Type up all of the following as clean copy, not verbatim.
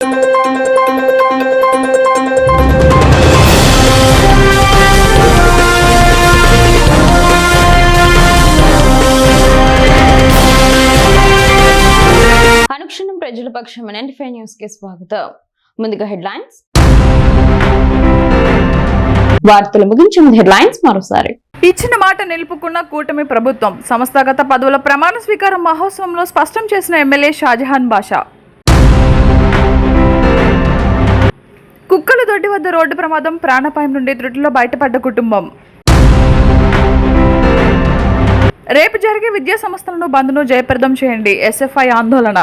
అనుక్షణం ప్రజల పక్షం 95 న్యూస్ కి స్వాగతం. ముందుగా హెడ్లైన్స్. వార్తలు ముగించే ముందు హెడ్లైన్స్ మరోసారి. ఇచ్చిన మాట నిలుపుకున్న కూటమి ప్రభుత్వం సంస్థాగత పదవుల ప్రమాణ స్వీకారం మహోత్సవంలో స్పష్టం చేసిన ఎమ్మెల్యే షాజహాన్ బాషా. కుక్కల దొడ్డి వద్ద రోడ్డు ప్రమాదం, ప్రాణాపాయం నుండి త్రుటిలో బయటపడ్డ కుటుంబం. రేపు జరిగే విద్యా సంస్థలను బంద్ను జయప్రదం చేయండి, ఎస్ఎఫ్ఐ ఆందోళన.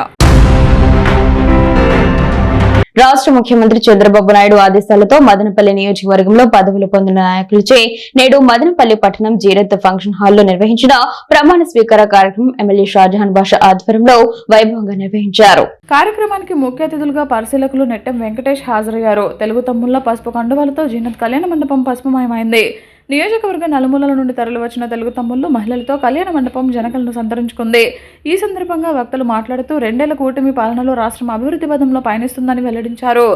రాష్ట్ర ముఖ్యమంత్రి చంద్రబాబు నాయుడు ఆదేశాలతో మదనపల్లి నియోజకవర్గంలో పదవులు పొందిన నాయకులచే నేడు మదనపల్లి పట్టణం జీరత్ ఫంక్షన్ హాల్లో నిర్వహించిన ప్రమాణ స్వీకార కార్యక్రమం ఎమ్మెల్యే షాజహాన్ బాషా ఆధ్వర్యంలో వైభవంగా నిర్వహించారు. కార్యక్రమానికి ముఖ్య అతిథులుగా పరిశీలకులు నెట్టెం వెంకటేష్ హాజరయ్యారు. తెలుగు తమ్ముళ్ల పసుపు కండువాలతో జీనత్ కళ్యాణ మండపం పసుపుమయమైంది. నియోజకవర్గ నలుమూలల నుండి తరలివచ్చిన తెలుగు తమ్ముళ్లు, మహిళలతో కళ్యాణ మండపం జనకలను సంతరించుకుంది. ఈ సందర్భంగా వక్తలు మాట్లాడుతూ 2 ఏళ్ల కూటమి పాలనలో రాష్ట్రం అభివృద్ధి పథంలో పయనిస్తుందని వెల్లడించారు.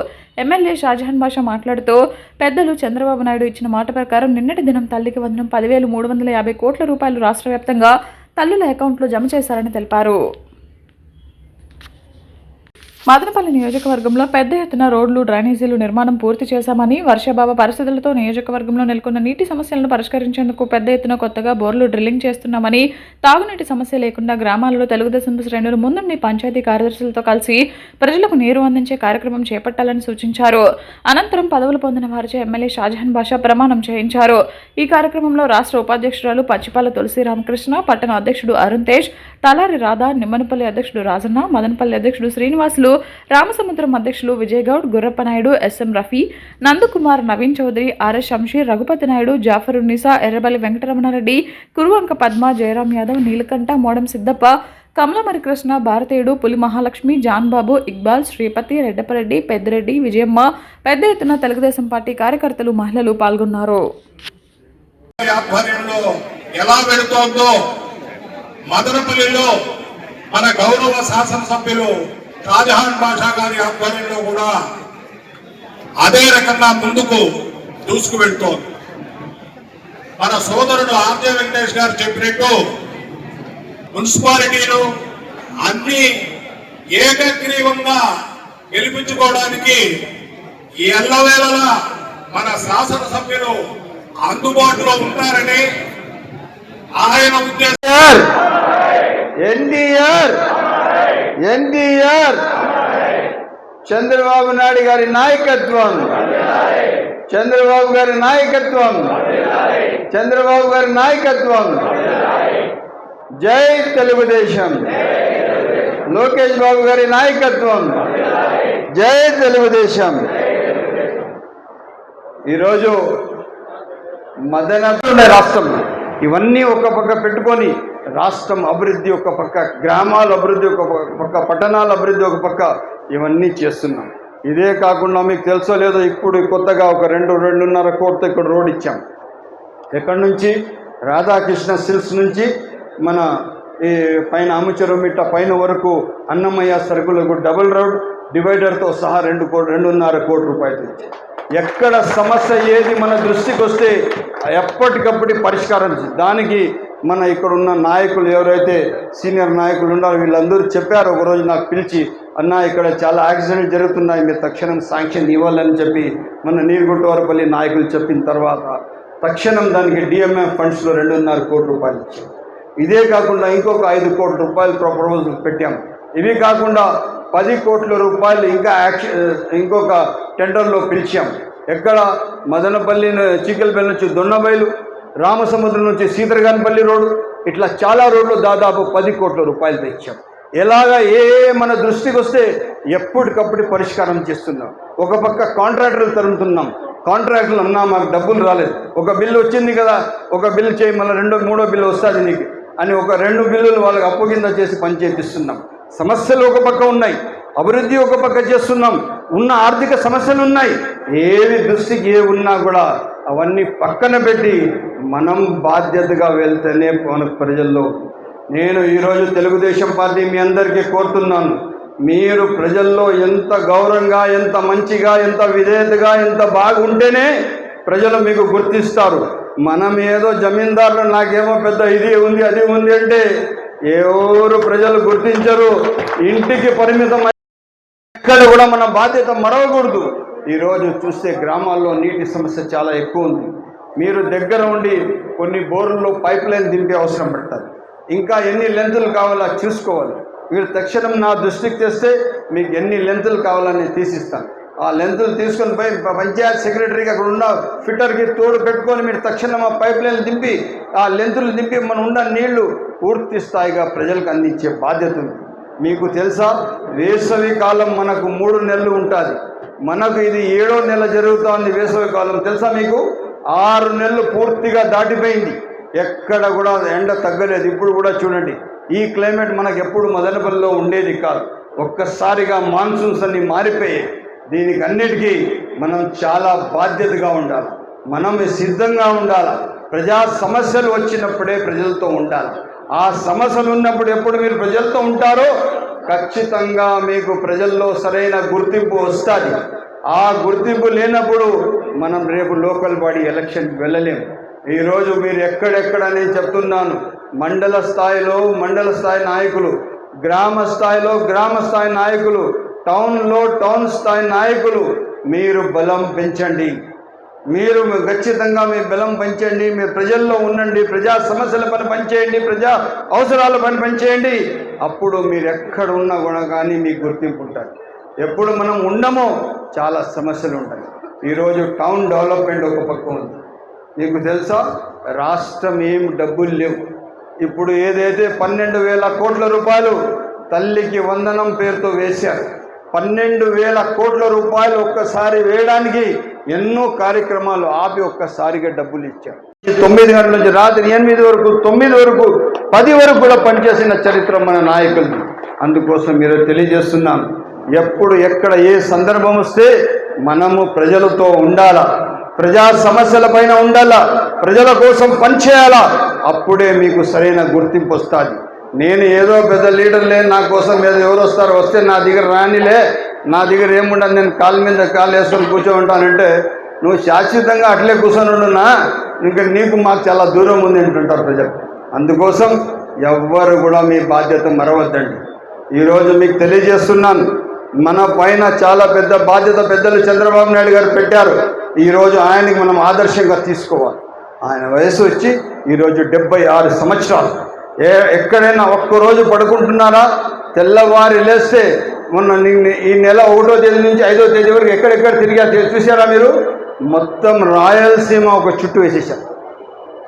ఎమ్మెల్యే షాజహాన్ బాషా మాట్లాడుతూ పెద్దలు చంద్రబాబు నాయుడు ఇచ్చిన మాట ప్రకారం నిన్నటి దినం తల్లికి వందనం 10,350 కోట్ల రూపాయలు రాష్ట్ర వ్యాప్తంగా తల్లుల అకౌంట్లో జమ చేశారని తెలిపారు. మదనపల్లి నియోజకవర్గంలో పెద్ద ఎత్తున రోడ్లు, డ్రైనేజీలు నిర్మాణం పూర్తి చేశామని, వర్షాభావ పరిస్థితులతో నియోజకవర్గంలో నెలకొన్న నీటి సమస్యలను పరిష్కరించేందుకు పెద్ద ఎత్తున కొత్తగా బోర్లు డ్రిల్లింగ్ చేస్తున్నామని, తాగునీటి సమస్య లేకుండా గ్రామాలలో తెలుగుదేశం శ్రేణులు ముందుండి పంచాయతీ కార్యదర్శులతో కలిసి ప్రజలకు నీరు అందించే కార్యక్రమం చేపట్టాలని సూచించారు. అనంతరం పదవులు పొందిన వారిచే ఎమ్మెల్యే షాజహాన్ బాషా ప్రమాణం చేయించారు. ఈ కార్యక్రమంలో రాష్ట్ర ఉపాధ్యక్షురాలు పచ్చిపాల తులసి రామకృష్ణ, పట్టణ అధ్యక్షుడు అరుణ్ తేజ్, తలారి రాధా, నిమ్మనపల్లి అధ్యక్షుడు రాజన్న, మదనపల్లి అధ్యక్షుడు శ్రీనివాసులు, రామసముద్రం అధ్యక్షులు విజయ్ గౌడ్, గుర్రప్పనాయుడు, ఎస్ఎం రఫీ, నందకుమార్, నవీన్ చౌదరి, ఆర్ఎస్ శంషీర్, రఘుపతి నాయుడు, జాఫర్ ఉన్నీసా, ఎర్రబల్లి వెంకటరమణారెడ్డి, కురువంక పద్మ, జయరాం యాదవ్, నీలకంఠ, మోడం సిద్దప్ప, కమలమరి కృష్ణ, భారతీయుడు, పులి మహాలక్ష్మి, జాన్బాబు, ఇక్బాల్, శ్రీపతి, రెడ్డపరెడ్డి, పెద్దిరెడ్డి, విజయమ్మ, పెద్ద ఎత్తున తెలుగుదేశం పార్టీ కార్యకర్తలు, మహిళలు పాల్గొన్నారు. మదనపల్లిలో మన గౌరవ శాసనసభ్యులు షాజహాన్ బాషా గారి ఆధ్వర్యంలో కూడా అదే రకంగా ముందుకు దూసుకు వెళ్తోంది. మన సోదరుడు ఆర్జే వెంకటేష్ గారు చెప్పినట్టు మున్సిపాలిటీలు అన్ని ఏకగ్రీవంగా గెలిపించుకోవడానికి ఎల్లవేళలా మన శాసనసభ్యులు అందుబాటులో ఉంటారని ఆయన ఉద్దేశం. ఎన్టీఆర్ చంద్రబాబు నాయుడు గారి నాయకత్వం, చంద్రబాబు గారి నాయకత్వం, చంద్రబాబు గారి నాయకత్వం. జై తెలుగుదేశం. లోకేష్ బాబు గారి నాయకత్వం. జై తెలుగుదేశం. ఈరోజు మదనపల్లి రాష్ట్రం ఇవన్నీ ఒక పక్క పెట్టుకొని రాష్ట్రం అభివృద్ధి ఒక పక్క, గ్రామాల అభివృద్ధి ఒక పక్క, పట్టణాల అభివృద్ధి ఒక పక్క, ఇవన్నీ చేస్తున్నాం. ఇదే కాకుండా మీకు తెలుసో లేదో ఇప్పుడు కొత్తగా ఒక 2.5 కోట్లతో ఇక్కడ రోడ్ ఇచ్చాం. ఎక్కడి నుంచి? రాధాకృష్ణ సిల్స్ నుంచి మన ఈ పైన అముచెరుమిట్ట పైన వరకు అన్నమయ్య సరుకులకు డబుల్ రోడ్ డివైడర్తో సహా 2.5 కోట్ల రూపాయలు ఇచ్చాం. ఎక్కడ సమస్య ఏది మన దృష్టికి వస్తే ఎప్పటికప్పుడు పరిష్కారం. దానికి మన ఇక్కడ ఉన్న నాయకులు ఎవరైతే సీనియర్ నాయకులు ఉన్నారో వీళ్ళందరూ చెప్పారు. ఒకరోజు నాకు పిలిచి, అన్న ఇక్కడ చాలా యాక్సిడెంట్ జరుగుతున్నాయి, మీరు తక్షణం శాంక్షన్ ఇవ్వాలని చెప్పి మన నీరుగుట్టవరపల్లి నాయకులు చెప్పిన తర్వాత తక్షణం దానికి డిఎంఎఫ్ ఫండ్స్లో 2.5 కోట్ల రూపాయలు ఇచ్చాం. ఇదే కాకుండా ఇంకొక 5 కోట్ల రూపాయలు ప్రపోజల్ పెట్టాం. ఇవి కాకుండా 10 కోట్ల రూపాయలు ఇంకా ఇంకొక టెండర్లో పిలిచాం. ఎక్కడ? మదనపల్లి చీకల్పల్లి నుంచి దొన్నబైలు, రామసముద్రం నుంచి సీతరగానపల్లి రోడ్డు, ఇట్లా చాలా రోడ్లు దాదాపు 10 కోట్ల రూపాయలు తెచ్చాం. ఎలాగా మన దృష్టికి వస్తే ఎప్పటికప్పుడు పరిష్కారం చేస్తున్నాం. ఒక పక్క కాంట్రాక్టర్లు తరుముతున్నాం. కాంట్రాక్టర్లు అన్నా మాకు డబ్బులు రాలేదు, ఒక బిల్లు వచ్చింది కదా, ఒక బిల్లు చేయి, మళ్ళీ 2-3 బిల్లు వస్తుంది నీకు అని ఒక 2 బిల్లులు వాళ్ళకి అప్పు కింద చేసి పని చేపిస్తున్నాం. సమస్యలు ఒక పక్క ఉన్నాయి, అభివృద్ధి ఒక పక్క చేస్తున్నాం, ఉన్న ఆర్థిక సమస్యలు ఉన్నాయి. ఏవి దృష్టికి ఏ ఉన్నా కూడా అవన్నీ పక్కన పెట్టి మనం బాధ్యతగా వెళ్తేనే మన ప్రజల్లో. నేను ఈరోజు తెలుగుదేశం పార్టీ మీ అందరికీ కోరుతున్నాను, మీరు ప్రజల్లో ఎంత గౌరవంగా, ఎంత మంచిగా, ఎంత విధేయతగా, ఎంత బాగుంటేనే ప్రజలు మీకు గుర్తిస్తారు. మనం ఏదో జమీందారులు నాకేమో పెద్ద ఇది ఉంది అది ఉంది అంటే ఎవరు ప్రజలు గుర్తించరు. ఇంటికి పరిమితం ఎక్కడ కూడా మన బాధ్యత మరవకూడదు. ఈరోజు చూస్తే గ్రామాల్లో నీటి సమస్య చాలా ఎక్కువ ఉంది. మీరు దగ్గర ఉండి కొన్ని బోర్లలో పైప్ లైన్ దింపే అవసరం పడుతుంది. ఇంకా ఎన్ని లెంతులు కావాలో చూసుకోవాలి. మీరు తక్షణం నా దృష్టికి తెస్తే మీకు ఎన్ని లెంతులు కావాలని తీసిస్తాను. ఆ లెంతులు తీసుకొని పోయి పంచాయత్ సెక్రటరీకి అక్కడ ఉన్న ఫిట్టర్కి తోడు పెట్టుకొని మీరు తక్షణం ఆ పైప్ లైన్ దింపి ఆ లెంతులు దింపి మనం ఉన్న నీళ్లు పూర్తి స్థాయిగా ప్రజలకు అందించే బాధ్యత ఉంది. మీకు తెలుసా, వేసవి కాలం మనకు 3 నెలలు ఉంటుంది. మనకు ఇది 7వ నెల జరుగుతోంది వేసవి కాలం. తెలుసా మీకు? 6 నెలలు పూర్తిగా దాటిపోయింది. ఎక్కడ కూడా ఎండ తగ్గలేదు. ఇప్పుడు కూడా చూడండి, ఈ క్లైమేట్ మనకు ఎప్పుడు మదనపల్లిలో ఉండేది కాదు. ఒక్కసారిగా మాన్సూన్స్ అన్ని మారిపోయాయి. దీనికి అన్నిటికీ మనం చాలా బాధ్యతగా ఉండాలి. మనం సిద్ధంగా ఉండాలి. ప్రజా సమస్యలు వచ్చినప్పుడే ప్రజలతో ఉండాలి. ఆ సమస్యలు ఉన్నప్పుడు ఎప్పుడు మీరు ప్రజలతో ఉంటారో ఖచ్చితంగా మీకు ప్రజల్లో సరైన గుర్తింపు వస్తుంది. ఆ గుర్తింపు లేనప్పుడు మనం రేపు లోకల్ బాడీ ఎలక్షన్కి వెళ్ళలేము. ఈరోజు మీరు ఎక్కడెక్కడ నేను చెప్తున్నాను, మండల స్థాయి నాయకులు, గ్రామ స్థాయి నాయకులు, టౌన్ స్థాయి నాయకులు, మీరు బలం పెంచండి. మీరు ఖచ్చితంగా మీ బలం పెంచండి. మీరు ప్రజల్లో ఉండండి. ప్రజా సమస్యల పని పనిచేయండి. ప్రజా అవసరాల పని పనిచేయండి. అప్పుడు మీరు ఎక్కడ ఉన్నా కూడా కానీ మీకు గుర్తింపు ఉంటుంది. ఎప్పుడు మనం ఉండమో చాలా సమస్యలు ఉంటాయి. ఈరోజు టౌన్ డెవలప్మెంట్ ఒక పక్క ఉంది. మీకు తెలుసా, రాష్ట్రం ఏం డబ్బులు లేవు. ఇప్పుడు ఏదైతే 12,000 కోట్ల రూపాయలు తల్లికి వందనం పేరుతో వేశారు. 12,000 కోట్ల రూపాయలు ఒక్కసారి వేయడానికి ఎన్నో కార్యక్రమాలు ఆపి ఒక్కసారిగా డబ్బులు ఇచ్చారు. 9 గంటల నుంచి రాత్రి 8 వరకు, 9 వరకు, 10 వరకు కూడా పనిచేసిన చరిత్ర మన నాయకులది. అందుకోసం మీరు తెలియజేస్తున్నాం, ఎప్పుడు ఎక్కడ ఏ సందర్భం వస్తే మనము ప్రజలతో ఉండాలా, ప్రజా సమస్యల పైన ఉండాలా, ప్రజల కోసం పనిచేయాలా. అప్పుడే మీకు సరైన గుర్తింపు వస్తుంది. నేను ఏదో పెద్ద లీడర్ లేని, నా కోసం ఏదో ఎవరు వస్తే నా దగ్గర రానిలే, నా దగ్గర ఏముండదు, నేను కాళ్ళ మీద కాళ్ళు వేసుకొని కూర్చోంటానంటే నువ్వు శాశ్వతంగా అట్లే కూర్చొని ఉండున్నా, ఇంకా నీకు మాకు చాలా దూరం ఉంది అంటుంటారు ప్రజలు. అందుకోసం ఎవ్వరు కూడా మీ బాధ్యత మరవద్దండి. ఈరోజు మీకు తెలియజేస్తున్నాను, మన పైన చాలా పెద్ద బాధ్యత పెద్దలు చంద్రబాబు నాయుడు గారు పెట్టారు. ఈరోజు ఆయనకి మనం ఆదర్శంగా తీసుకోవాలి. ఆయన వయసు వచ్చి ఈరోజు 76 సంవత్సరాలు. ఎక్కడైనా ఒక్కరోజు పడుకుంటున్నారా? తెల్లవారి లేస్తే మొన్న ఈ నెల 1వ తేదీ నుంచి 5వ తేదీ వరకు ఎక్కడెక్కడ తిరిగా చూసారా మీరు? మొత్తం రాయలసీమ ఒక చుట్టూ వేసేసారు.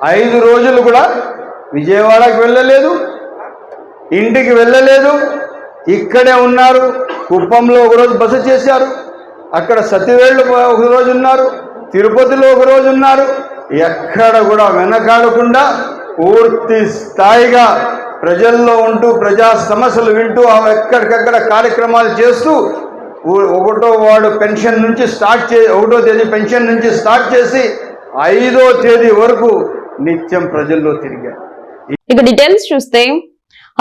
5 రోజులు కూడా విజయవాడకి వెళ్ళలేదు, ఇంటికి వెళ్ళలేదు, ఇక్కడే ఉన్నారు. కుప్పంలో ఒకరోజు బస చేశారు, అక్కడ సతివేళ్ళు ఒకరోజు ఉన్నారు, తిరుపతిలో ఒకరోజు ఉన్నారు. ఎక్కడ కూడా వెనకాడకుండా పూర్తి స్థాయిగా ప్రజల్లో ఉంటూ ప్రజా సమస్యలు వింటూ ఎక్కడికక్కడ కార్యక్రమాలు చేస్తూ 1వ పెన్షన్ నుంచి స్టార్ట్ 1వ తేదీ పెన్షన్ నుంచి స్టార్ట్ చేసి 5వ తేదీ వరకు నిత్యం ప్రజల్లో తిరిగారు. ఇక డీటెయిల్స్ చూస్తే,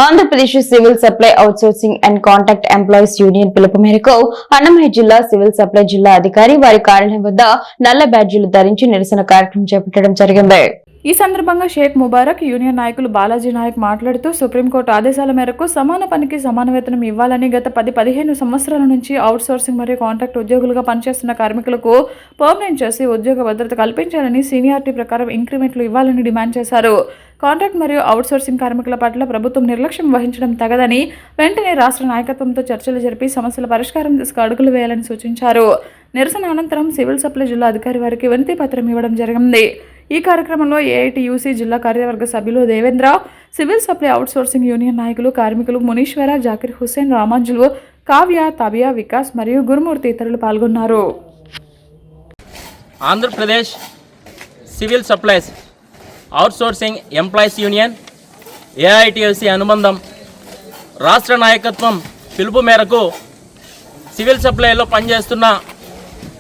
Andhra Pradesh civil supply outsourcing and contract employees union పిలుపు మేరకు అన్నమయ్య జిల్లా సివిల్ సప్లై జిల్లా అధికారి వారి కార్యాలయం వద్ద నల్ల బ్యాడ్జీలు ధరించి నిరసన కార్యక్రమం చేపట్టడం జరిగింది. ఈ సందర్భంగా షేక్ ముబారక్ యూనియన్ నాయకులు బాలాజీ నాయక్ మాట్లాడుతూ, సుప్రీంకోర్టు ఆదేశాల మేరకు సమాన పనికి సమాన వేతనం ఇవ్వాలని గత 10-15 సంవత్సరాల నుంచి అవుట్సోర్సింగ్ మరియు కాంట్రాక్ట్ ఉద్యోగులుగా పనిచేస్తున్న కార్మికులకు పర్మనెంట్ చేసి ఉద్యోగ భద్రత కల్పించాలని, సీనియారిటీ ప్రకారం ఇంక్రిమెంట్లు ఇవ్వాలని డిమాండ్ చేశారు. కాంట్రాక్ట్ మరియు అవుట్సోర్సింగ్ కార్మికుల పట్ల ప్రభుత్వం నిర్లక్ష్యం వహించడం తగదని, వెంటనే రాష్ట్ర నాయకత్వంతో చర్చలు జరిపి సమస్యల పరిష్కారం దిశగా అడుగులు వేయాలని సూచించారు. నిరసన అనంతరం సివిల్ సప్లై జిల్లా అధికారి వారికి వినతి పత్రం ఇవ్వడం జరిగింది. ఈ కార్యక్రమంలో ఏఐటీయూసీ జిల్లా కార్యవర్గ సభ్యులు Devendra, civil supply outsourcing union నాయకులు, కార్మికులు మునీశ్వర, జాకిర్ హుస్సేన్, రామాంజులు, కావ్య, తాబియా, వికాస్ మరియు గురుమూర్తి ఇతరులు పాల్గొన్నారు. Andhra Pradesh civil supplies outsourcing employees union AITUC అనుబంధం రాష్ట్ర నాయకత్వం పిలుపు మేరకు సివిల్ సప్లైలో పనిచేస్తున్న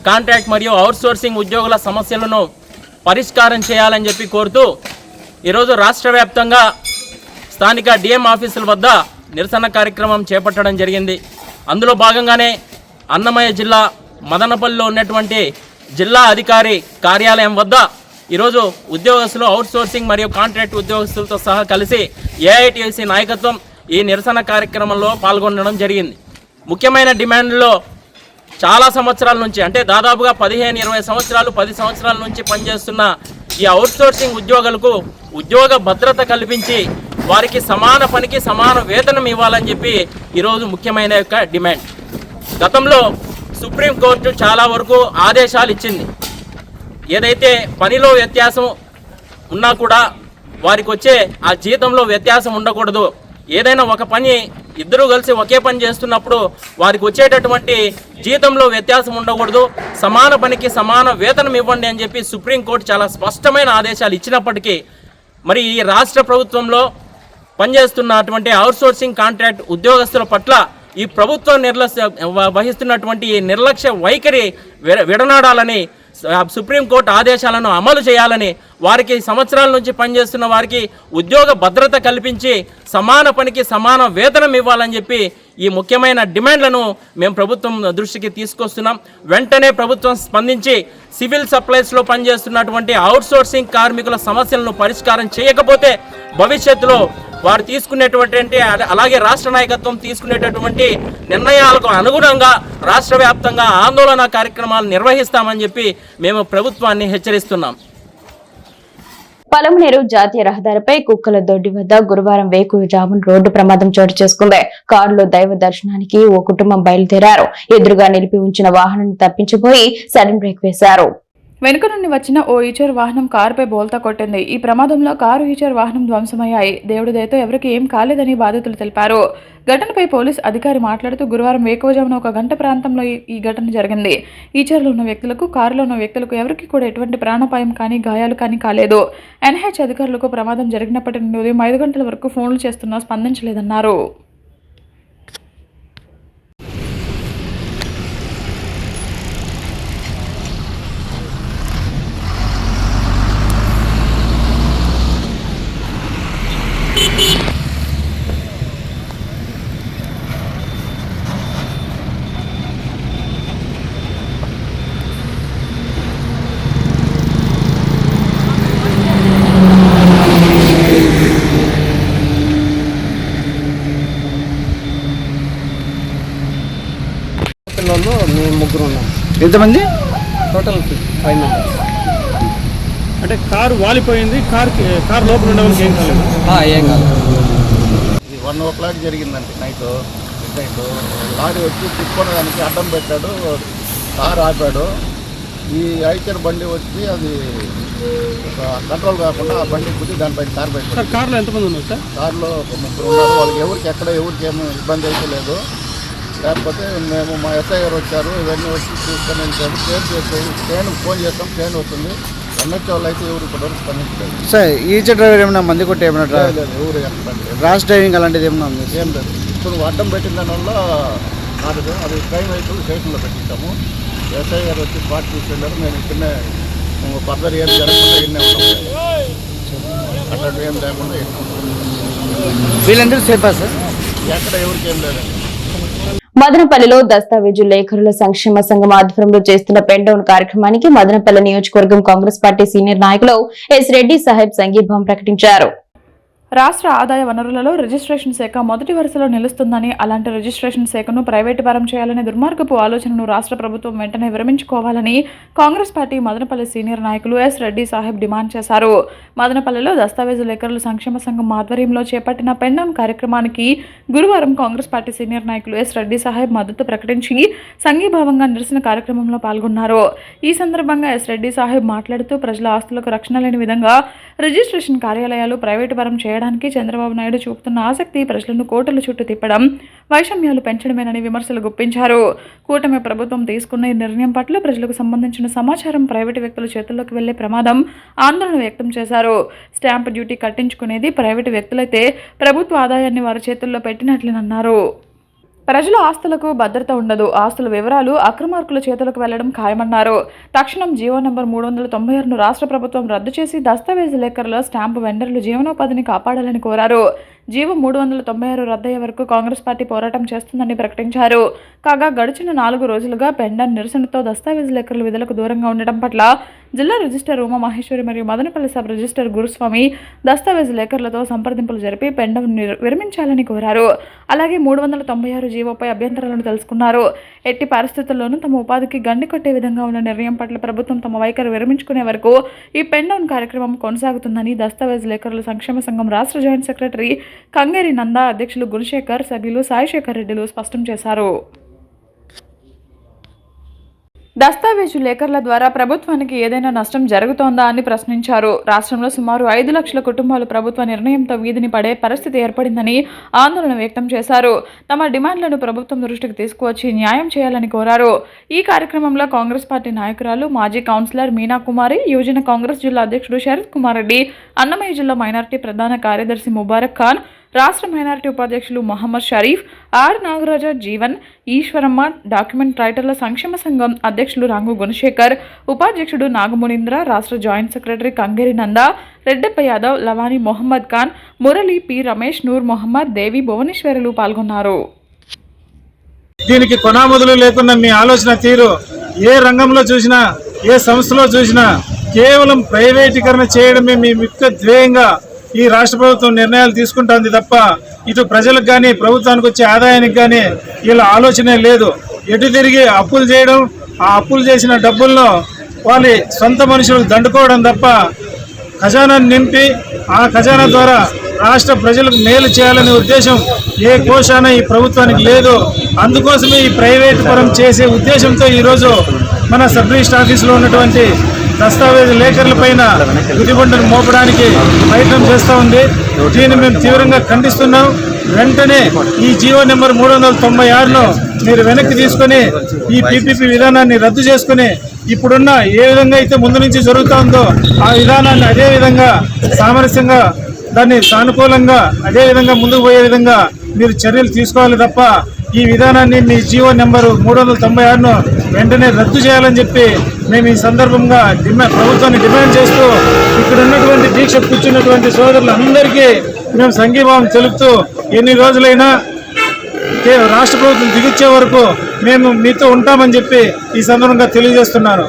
కాంట్రాక్ట్ మరియు అవుట్సోర్సింగ్ ఉద్యోగుల సమస్యలను పరిష్కారం చేయాలని చెప్పి కోరుతూ ఈరోజు రాష్ట్ర వ్యాప్తంగా స్థానిక డిఎం ఆఫీసుల వద్ద నిరసన కార్యక్రమం చేపట్టడం జరిగింది. అందులో భాగంగానే అన్నమయ్య జిల్లా మదనపల్లిలో ఉన్నటువంటి జిల్లా అధికారి కార్యాలయం వద్ద ఈరోజు ఉద్యోగస్తులు అవుట్సోర్సింగ్ మరియు కాంట్రాక్ట్ ఉద్యోగస్తులతో సహా కలిసి ఏఐటీయూసీ నాయకత్వం ఈ నిరసన కార్యక్రమంలో పాల్గొనడం జరిగింది. ముఖ్యమైన డిమాండ్లో చాలా సంవత్సరాల నుంచి, అంటే దాదాపుగా 15-20 సంవత్సరాలు 10 సంవత్సరాల నుంచి పనిచేస్తున్న ఈ అవుట్సోర్సింగ్ ఉద్యోగులకు ఉద్యోగ భద్రత కల్పించి వారికి సమాన పనికి సమాన వేతనం ఇవ్వాలని చెప్పి ఈరోజు ముఖ్యమైన యొక్క డిమాండ్. గతంలో సుప్రీంకోర్టు చాలా వరకు ఆదేశాలు ఇచ్చింది. ఏదైతే పనిలో వ్యత్యాసం ఉన్నా కూడా వారికి వచ్చే ఆ జీతంలో వ్యత్యాసం ఉండకూడదు. ఏదైనా ఒక పని ఇద్దరు కలిసి ఒకే పని చేస్తున్నప్పుడు వారికి వచ్చేటటువంటి జీతంలో వ్యత్యాసం ఉండకూడదు, సమాన పనికి సమాన వేతనం ఇవ్వండి అని చెప్పి సుప్రీంకోర్టు చాలా స్పష్టమైన ఆదేశాలు ఇచ్చినప్పటికీ మరి ఈ రాష్ట్ర ప్రభుత్వంలో పనిచేస్తున్నటువంటి అవుట్సోర్సింగ్ కాంట్రాక్ట్ ఉద్యోగస్తుల పట్ల ఈ ప్రభుత్వం వహిస్తున్నటువంటి ఈ నిర్లక్ష్య వైఖరి విడనాడాలని, సుప్రీంకోర్టు ఆదేశాలను అమలు చేయాలని, వారికి సంవత్సరాల నుంచి పనిచేస్తున్న వారికి ఉద్యోగ భద్రత కల్పించి సమాన పనికి సమాన వేతనం ఇవ్వాలని చెప్పి ఈ ముఖ్యమైన డిమాండ్లను మేము ప్రభుత్వం దృష్టికి తీసుకొస్తున్నాం. వెంటనే ప్రభుత్వం స్పందించి సివిల్ సప్లైస్లో పనిచేస్తున్నటువంటి అవుట్సోర్సింగ్ కార్మికుల సమస్యలను పరిష్కారం చేయకపోతే భవిష్యత్తులో వారు తీసుకునేటువంటి, అలాగే రాష్ట్ర నాయకత్వం తీసుకునేటటువంటి నిర్ణయాలకు అనుగుణంగా రాష్ట్ర వ్యాప్తంగా ఆందోళన కార్యక్రమాలు నిర్వహిస్తామని చెప్పి మేము ప్రభుత్వాన్ని హెచ్చరిస్తున్నాం. పలమనేరు జాతీయ రహదారిపై కుక్కల దొడ్డి వద్ద గురువారం వేకువజామున రోడ్డు ప్రమాదం చోటు చేసుకుంది. కారులో దైవ దర్శనానికి ఓ కుటుంబం బయలుదేరారు. ఎదురుగా నిలిపి ఉంచిన వాహనాన్ని తప్పించిపోయి సడన్ బ్రేక్ వేశారు. వెనుక నుండి వచ్చిన ఓ ఈచర్ వాహనం కారుపై బోల్తా కొట్టింది. ఈ ప్రమాదంలో కారు ఈచర్ వాహనం ధ్వంసమయ్యాయి. దేవుడి దయతో ఎవరికి ఏం కాలేదని బాధితులు తెలిపారు. ఘటనపై పోలీస్ అధికారి మాట్లాడుతూ గురువారం వేకువజామున 1 గంట ప్రాంతంలో ఈ ఘటన జరిగింది. ఈచర్లో ఉన్న వ్యక్తులకు, కారులో ఉన్న వ్యక్తులకు ఎవరికి కూడా ఎటువంటి ప్రాణాపాయం కానీ గాయాలు కానీ కాలేదు. ఎన్హెచ్ అధికారులకు ప్రమాదం జరిగినప్పటి నుండి ఉదయం 5 గంటల వరకు ఫోన్లు చేస్తున్నా స్పందించలేదన్నారు. పిల్లలు మేము 3 ఉన్నాం. ఎంతమంది? Total 5 members. అంటే కారు వాలిపోయింది, కారు లోపల ఉండే వాళ్ళకి ఏం కాలేదు? ఏం కాదు. ఇది 1 o'clock జరిగిందండి నైట్. లారీ వచ్చి తిప్పుకోవడానికి అడ్డం పెట్టాడు, కారు ఆపాడు. ఈ ఐచర్ బండి వచ్చి అది కంట్రోల్ కాకుండా ఆ బండి కుది దానిపైన కారు పెట్టాడు. సార్ కార్లో ఎంతమంది ఉన్నారు సార్? కారులో 3 ఉన్నారు. వాళ్ళకి ఎవరికి ఏమీ ఇబ్బంది అయితే లేదు. లేకపోతే మేము మా ఎస్ఐ గారు వచ్చారు, ఇవన్నీ వచ్చి చూసుకొని వెళ్ళాము. ట్రైన్ ఫోన్ చేస్తాం, ట్రైన్ వస్తుంది. ఎన్హెచ్ వాళ్ళు అయితే ఎవరు ఇప్పటివరకు స్పందించలేదు. సార్ ఈచర్ డ్రైవర్ ఏమన్నా మంది కొట్టి ఏమన్నా లేదు, ఎవరు ఎక్కడ ర్యాష్ డ్రైవింగ్ అలాంటిది ఏమన్నా ఉంది? ఏం లేదు. ఇప్పుడు అడ్డం పెట్టిన దానివల్ల కాదు, అది ట్రైన్ అయితే స్టేషన్లో పెట్టించాము. ఎస్ఐ గారు వచ్చి స్పాట్ తీసుకెళ్ళారు. మేము ఇక్కడనే ఫర్దర్ ఏం జరగకుండా ఇన్నే ఉంటాం. అట్లాంటివి ఏం లేకుండా వీళ్ళందరూ సేఫా సార్? ఎక్కడ ఎవరికి ఏం లేదండి. మదనపల్లిలో దస్తావేజు లేఖరుల సంక్షేమ సంఘం ఆధ్వర్యంలో చేస్తున్న పెన్ డౌన్ కార్యక్రమానికి మదనపల్లి నియోజకవర్గం కాంగ్రెస్ పార్టీ సీనియర్ నాయకులు ఎస్ రెడ్డి సాహెబ్ సంఘీభావం ప్రకటించారు. రాష్ట్ర ఆదాయ వనరులలో రిజిస్ట్రేషన్ శాఖ మొదటి వరుసలో నిలుస్తుందని, అలాంటి రిజిస్ట్రేషన్ శాఖను ప్రైవేటు పరం చేయాలనే దుర్మార్గపు ఆలోచనను రాష్ట్ర ప్రభుత్వం వెంటనే విరమించుకోవాలని కాంగ్రెస్ పార్టీ మదనపల్లి సీనియర్ నాయకులు ఎస్ రెడ్డి సాహెబ్ డిమాండ్ చేశారు. మదనపల్లిలో దస్తావేజు లేఖరుల సంక్షేమ సంఘం ఆధ్వర్యంలో చేపట్టిన పెన్ డౌన్ కార్యక్రమానికి గురువారం కాంగ్రెస్ పార్టీ సీనియర్ నాయకులు ఎస్ రెడ్డి సాహెబ్ మద్దతు ప్రకటించి సంఘీభావంగా నిరసన కార్యక్రమంలో పాల్గొన్నారు. ఈ సందర్భంగా ఎస్ రెడ్డి సాహెబ్ మాట్లాడుతూ ప్రజల ఆస్తులకు రక్షణ లేని విధంగా రిజిస్ట్రేషన్ కార్యాలయాలు ప్రైవేటు పరం చేయడానికి చంద్రబాబు నాయుడు చూపుతున్న ఆసక్తి ప్రజలను కోటల చుట్టూ తిప్పడం, వైషమ్యాలు పెంచడమేనని విమర్శలు గుప్పించారు. కూటమి ప్రభుత్వం తీసుకున్న ఈ నిర్ణయం పట్ల ప్రజలకు సంబంధించిన సమాచారం ప్రైవేటు వ్యక్తుల చేతుల్లోకి వెళ్లే ప్రమాదం ఆందోళన వ్యక్తం చేశారు. స్టాంప్ డ్యూటీ కట్టించుకునేది ప్రైవేటు వ్యక్తులైతే ప్రభుత్వ ఆదాయాన్ని వారి చేతుల్లో పెట్టినట్లేనన్నారు. ప్రజల ఆస్తులకు భద్రత ఉండదు, ఆస్తుల వివరాలు అక్రమార్కుల చేతులకు వెళ్లడం ఖాయమన్నారు. తక్షణం జీవో నెంబర్ 396ను రాష్ట్ర ప్రభుత్వం రద్దు చేసి దస్తావేజు లేఖరుల స్టాంపు వెండర్లు జీవనోపాధిని కాపాడాలని కోరారు. జీవో 396 రద్దయ్యే వరకు కాంగ్రెస్ పార్టీ పోరాటం చేస్తుందని ప్రకటించారు. కాగా గడిచిన 4 రోజులుగా పెండన్ నిరసనతో దస్తావేజులేఖరులు విధులకు దూరంగా ఉండటం పట్ల జిల్లా రిజిస్టర్ ఉమా మహేశ్వరి మరియు మదనపల్లి సబ్ రిజిస్టర్ గురుస్వామి దస్తావేజులేఖరులతో సంప్రదింపులు జరిపి పెండన్ విరమించాలని కోరారు. అలాగే 396 జీవోపై అభ్యంతరాలను తెలుసుకున్నారు. ఎట్టి పరిస్థితుల్లోనూ తమ ఉపాధికి గండి కొట్టే విధంగా ఉన్న నిర్ణయం పట్ల ప్రభుత్వం తమ వైఖరి విరమించుకునే వరకు ఈ పెండౌన్ కార్యక్రమం కొనసాగుతుందని దస్తావేజులేఖరుల సంక్షేమ సంఘం రాష్ట్ర జాయింట్ సెక్రటరీ కంగేరి నందా, అధ్యక్షులు గుణశేఖర్, సభ్యులు సాయిశేఖర్ రెడ్డిలు స్పష్టం చేశారు. దస్తావేజులేఖరుల ద్వారా ప్రభుత్వానికి ఏదైనా నష్టం జరుగుతోందా అని ప్రశ్నించారు. రాష్ట్రంలో సుమారు 5 లక్షల కుటుంబాలు ప్రభుత్వ నిర్ణయంతో వీధిని పడే పరిస్థితి ఏర్పడిందని ఆందోళన వ్యక్తం చేశారు. తమ డిమాండ్లను ప్రభుత్వం దృష్టికి తీసుకువచ్చి న్యాయం చేయాలని కోరారు. ఈ కార్యక్రమంలో కాంగ్రెస్ పార్టీ నాయకురాలు, మాజీ కౌన్సిలర్ మీనా కుమారి, యువజన కాంగ్రెస్ జిల్లా అధ్యక్షుడు శరత్ కుమార్ రెడ్డి, అన్నమయ్య జిల్లా మైనారిటీ ప్రధాన కార్యదర్శి ముబారక్ ఖాన్, రాష్ట్ర మైనారిటీ ఉపాధ్యక్షులు మహమ్మద్ షరీఫ్, ఆర్ నాగరాజ, జీవన్, ఈశ్వరమ్మ, డాక్యుమెంట్ రైటర్ల సంక్షేమ సంఘం అధ్యక్షులు రాంగు గుణశేఖర్, ఉపాధ్యక్షుడు నాగమునీంద్ర, రాష్ట్ర joint secretary Kangeri Nanda, Reddappa Yadav, Lavani Mohammed Khan, Murali, P Ramesh, Noor Mohammed, Devi, భువనేశ్వరులు పాల్గొన్నారు. దీనికి కొనామొదలు లేకుండా మీ ఆలోచన తీరు ఏ రంగంలో చూసినా, ఏ సంస్థలో చూసినా కేవలం ప్రైవేటీకరణ చేయడమే మీ ముఖ్య ధ్యేయంగా ఈ రాష్ట్ర ప్రభుత్వం నిర్ణయాలు తీసుకుంటుంది తప్ప ఇటు ప్రజలకు కానీ ప్రభుత్వానికి వచ్చే ఆదాయానికి కానీ వీళ్ళ ఆలోచనే లేదు. ఎటు తిరిగి అప్పులు చేయడం, ఆ అప్పులు చేసిన డబ్బులను వాళ్ళ సొంత మనుషులకు దండుకోవడం తప్ప ఖజానాను నింపి ఆ ఖజానా ద్వారా రాష్ట్ర ప్రజలకు మేలు చేయాలనే ఉద్దేశం ఏ కోశాన ఈ ప్రభుత్వానికి లేదు. అందుకోసమే ఈ ప్రైవేట్ పరం చేసే ఉద్దేశంతో ఈరోజు మన సబ్ రిజిస్టర్ ఆఫీసులో ఉన్నటువంటి దస్తావేజు లేఖర్ల పైన గుదిబండను మోపడానికి ప్రయత్నం చేస్తూ ఉంది. దీన్ని మేము తీవ్రంగా ఖండిస్తున్నాం. వెంటనే ఈ జీవో నెంబర్ 396ను మీరు వెనక్కి తీసుకొని ఈ పీపీపీ విధానాన్ని రద్దు చేసుకుని ఇప్పుడున్న ఏ విధంగా అయితే ముందు నుంచి జరుగుతూ ఉందో ఆ విధానాన్ని అదే విధంగా సామరస్యంగా దాన్ని సానుకూలంగా అదే విధంగా ముందుకు పోయే విధంగా మీరు చర్యలు తీసుకోవాలి తప్ప ఈ విధానాన్ని మీ జీవో నెంబరు 396ను వెంటనే రద్దు చేయాలని చెప్పి మేము ఈ సందర్భంగా ప్రభుత్వాన్ని డిమాండ్ చేస్తూ ఇక్కడ ఉన్నటువంటి దీక్ష కూర్చున్నటువంటి సోదరులందరికీ మేము సంఘీభావం తెలుపుతూ ఎన్ని రోజులైనా రాష్ట్ర ప్రభుత్వం దిగిచ్చే వరకు మేము మీతో ఉంటామని చెప్పి ఈ సందర్భంగా తెలియజేస్తున్నాను.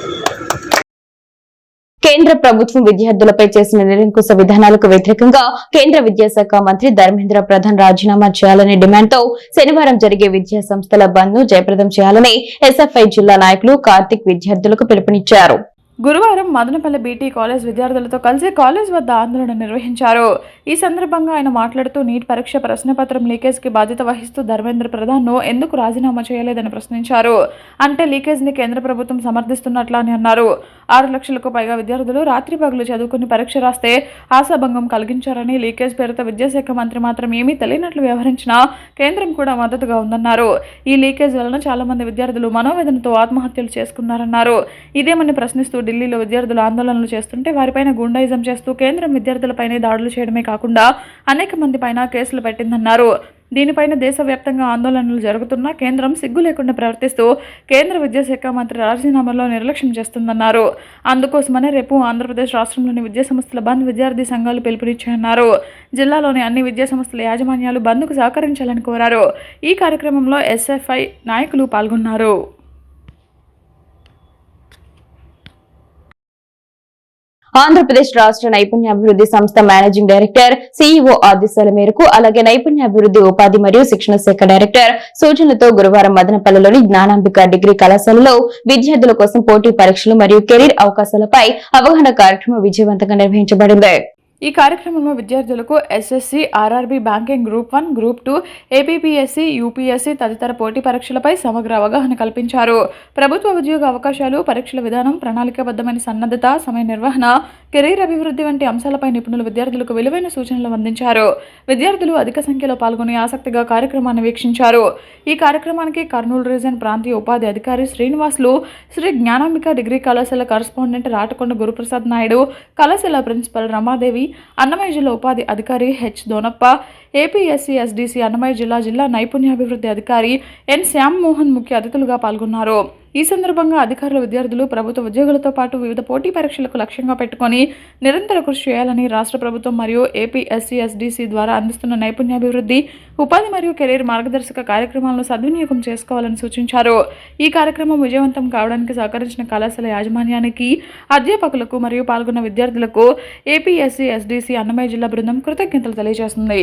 కేంద్ర ప్రభుత్వం విద్యార్థులపై చేసిన నిరంకుశ విధానాలకు వ్యతిరేకంగా కేంద్ర విద్యాశాఖ మంత్రి ధర్మేంద్ర ప్రధాన్ రాజీనామా చేయాలనే డిమాండ్తో శనివారం జరిగే విద్యా సంస్థల బంద్ ను జయప్రదం చేయాలని ఎస్ఎఫ్ఐ జిల్లా నాయకులు కార్తిక్ విద్యార్థులకు పిలుపునిచ్చారు. గురువారం మదనపల్లి బీటీ కాలేజ్ విద్యార్థులతో కలిసి కాలేజ్ వద్ద ఆందోళన నిర్వహించారు. ఈ సందర్భంగా ఆయన మాట్లాడుతూ నీట్ పరీక్ష ప్రశ్నపత్రం లీకేజ్కి బాధ్యత వహిస్తూ ధర్మేంద్ర ప్రధాన్ను ఎందుకు రాజీనామా చేయలేదని ప్రశ్నించారు. అంటే లీకేజ్ని కేంద్ర ప్రభుత్వం సమర్థిస్తున్నట్లా అని అన్నారు. 6 లక్షలకు పైగా విద్యార్థులు రాత్రి పగలు చదువుకుని పరీక్ష రాస్తే ఆశాభంగం కలిగించారని, లీకేజ్ పేరుతో విద్యాశాఖ మంత్రి మాత్రం ఏమీ తెలియనట్లు వ్యవహరించినా కేంద్రం కూడా మద్దతుగా ఉందన్నారు. ఈ లీకేజ్ వలన చాలా మంది విద్యార్థులు మనోవేదనతో ఆత్మహత్యలు చేసుకున్నారన్నారు. ఇదేమని ప్రశ్నిస్తూ ఢిల్లీలో విద్యార్థులు ఆందోళనలు చేస్తుంటే వారిపైన గుండాయిజం చేస్తూ కేంద్రం విద్యార్థులపైనే దాడులు చేయడమే కాకుండా అనేక మంది పైన కేసులు పెట్టిందన్నారు. దీనిపైన దేశవ్యాప్తంగా ఆందోళనలు జరుగుతున్నా కేంద్రం సిగ్గు లేకుండా ప్రవర్తిస్తూ కేంద్ర విద్యాశాఖ మంత్రి రాజీనామాలో నిర్లక్ష్యం చేస్తుందన్నారు. అందుకోసమనే రేపు ఆంధ్రప్రదేశ్ రాష్ట్రంలోని విద్యాసంస్థల బంద్ విద్యార్థి సంఘాలు పిలుపునిచ్చాయన్నారు. జిల్లాలోని అన్ని విద్యాసంస్థల యాజమాన్యాలు బంద్కు సహకరించాలని కోరారు. ఈ కార్యక్రమంలో ఎస్ఎఫ్ఐ నాయకులు పాల్గొన్నారు. ఆంధ్రప్రదేశ్ రాష్ట్ర నైపుణ్యాభివృద్ధి సంస్థ మేనేజింగ్ డైరెక్టర్ సీఈఓ ఆదేశాల మేరకు అలాగే నైపుణ్యాభివృద్ధి ఉపాధి మరియు శిక్షణ శాఖ డైరెక్టర్ సూచనలతో గురువారం మదనపల్లిలోని జ్ఞానాంబిక డిగ్రీ కళాశాలలో విద్యార్థుల కోసం పోటీ పరీక్షలు మరియు కెరీర్ అవకాశాలపై అవగాహన కార్యక్రమం విజయవంతంగా నిర్వహించబడింది. ఈ కార్యక్రమంలో విద్యార్థులకు SSC, RRB, banking group 1, group 2, APPSC, UPSC తదితర పోటీ పరీక్షలపై సమగ్ర అవగాహన కల్పించారు. ప్రభుత్వ ఉద్యోగ అవకాశాలు, పరీక్షల విధానం, ప్రణాళికాబద్ధమైన సన్నద్ధత, సమయ నిర్వహణ, కెరీర్ అభివృద్ధి వంటి అంశాలపై నిపుణులు విద్యార్థులకు విలువైన సూచనలు అందించారు. విద్యార్థులు అధిక సంఖ్యలో పాల్గొని ఆసక్తిగా కార్యక్రమాన్ని వీక్షించారు. ఈ కార్యక్రమానికి కర్నూలు రీజన్ ప్రాంతీయ ఉపాధి అధికారి శ్రీనివాసులు, శ్రీ జ్ఞానాంబిక డిగ్రీ కళాశాల కరస్పాండెంట్ రాటకొండ గురుప్రసాద్ నాయుడు, కళాశాల ప్రిన్సిపల్ రమాదేవి, అన్నమయ్య జిల్లా ఉపాధి అధికారి హెచ్ దోనప్ప, ఏపీఎస్సీ/ఎస్డీసీ అన్నమయ్య జిల్లా నైపుణ్యాభివృద్ధి అధికారి ఎన్ శ్యామ్ మోహన్ ముఖ్య అతిథులుగా పాల్గొన్నారు. ఈ సందర్భంగా అధికారులు, విద్యార్థులు ప్రభుత్వ ఉద్యోగులతో పాటు వివిధ పోటీ పరీక్షలకు లక్ష్యంగా పెట్టుకొని నిరంతర కృషి చేయాలని రాష్ట్ర ప్రభుత్వం మరియు ఏపీఎస్సీ/ఎస్డీసీ ద్వారా అందిస్తున్న నైపుణ్యాభివృద్ధి, ఉపాధి మరియు కెరీర్ మార్గదర్శక కార్యక్రమాలను సద్వినియోగం చేసుకోవాలని సూచించారు. ఈ కార్యక్రమం విజయవంతం కావడానికి సహకరించిన కళాశాల యాజమాన్యానికి, అధ్యాపకులకు మరియు పాల్గొన్న విద్యార్థులకు ఏపీఎస్సీ/ఎస్డీసీ అన్నమయ్య జిల్లా బృందం కృతజ్ఞతలు తెలియజేస్తుంది.